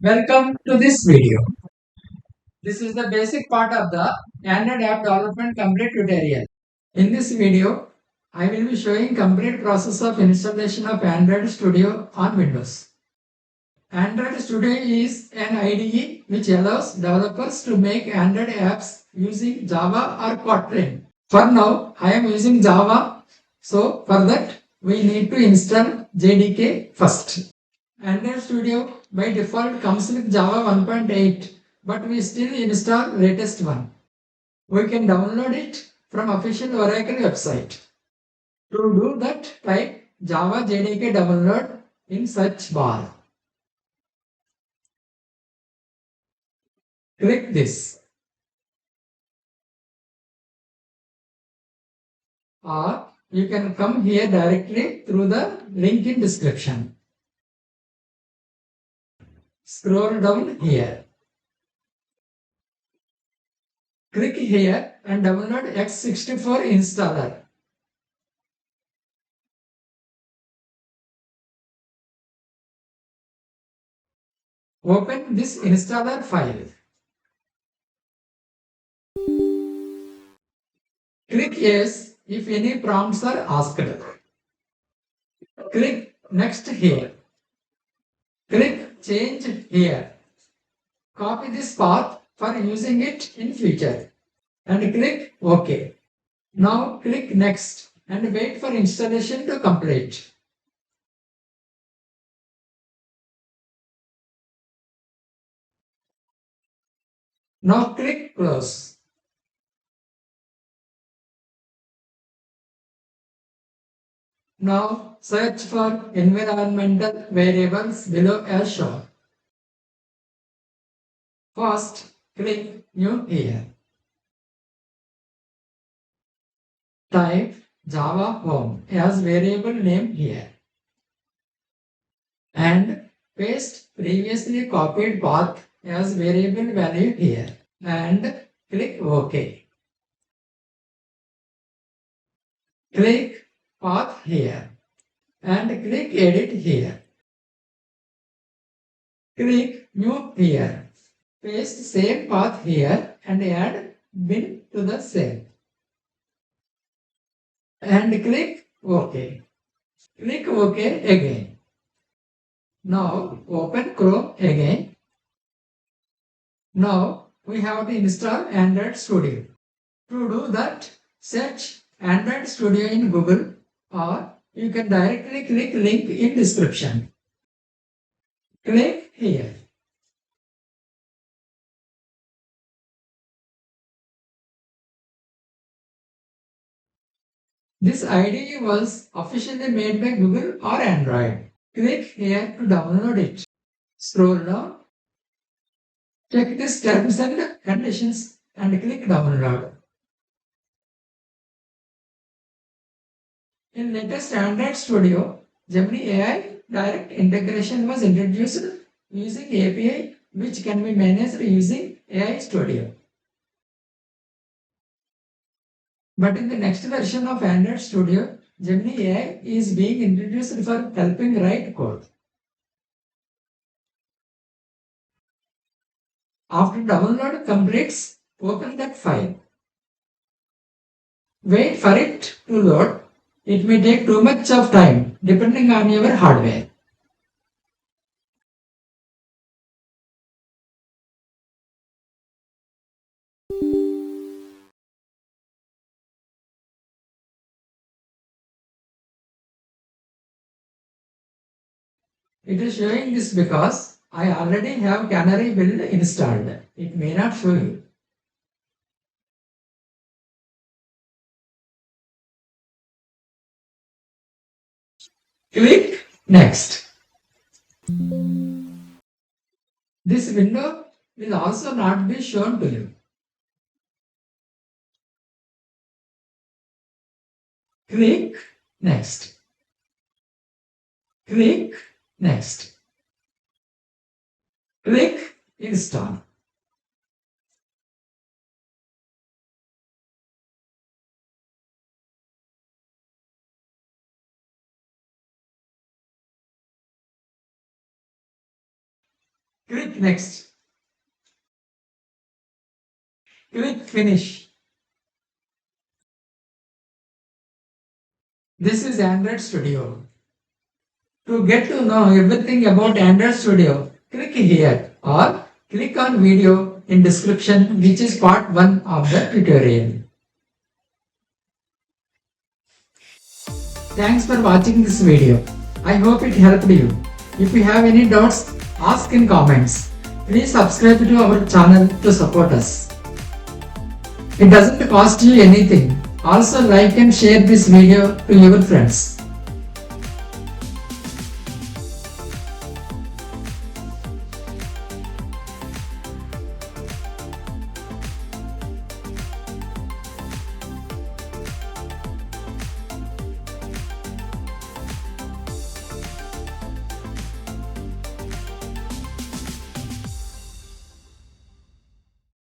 Welcome to this video. This is the basic part of the Android app development complete tutorial. In this video, I will be showing complete process of installation of Android Studio on Windows. Android Studio is an IDE which allows developers to make Android apps using Java or Kotlin. For now, I am using Java, so for that we need to install JDK first. Android Studio by default comes with Java 1.8, but we still install latest one. We can download it from official Oracle website. To do that, type Java JDK download in search bar. Click this, or you can come here directly through the link in description. Scroll down here. Click here and download x64 installer. Open this installer file. Click Yes if any prompts are asked. Click Next here. Click Change here. Copy this path for using it in future and click OK. Now click Next and wait for installation to complete. Now click Close. Now search for environmental variables below as shown. First, click New here. Type Java Home as variable name here. And paste previously copied path as variable value here. And click OK. Click Path here. And click Edit here. Click New here. Paste same path here and add bin to the same. And click OK. Click OK again. Now open Chrome again. Now we have to install Android Studio. To do that, search Android Studio in Google, or you can directly click link in description. Click here. This IDE was officially made by Google or Android. Click here to download it. Scroll down. Check this terms and conditions and click download. In latest Android Studio, Gemini AI direct integration was introduced using API which can be managed using AI Studio. But in the next version of Android Studio, Gemini AI is being introduced for helping write code. After download completes, open that file. Wait for it to load. It may take too much of time depending on your hardware. It is showing this because I already have Canary build installed. It may not show you. Click Next. This window will also not be shown to you. Click Next. Click Next. Click Install. Click Next. Click Finish. This is Android Studio. To get to know everything about Android Studio, click here or click on video in description, which is part 1 of the tutorial. Thanks for watching this video. I hope it helped you. If you have any doubts, ask in comments. Please subscribe to our channel to support us. It doesn't cost you anything. Also like and share this video to your friends.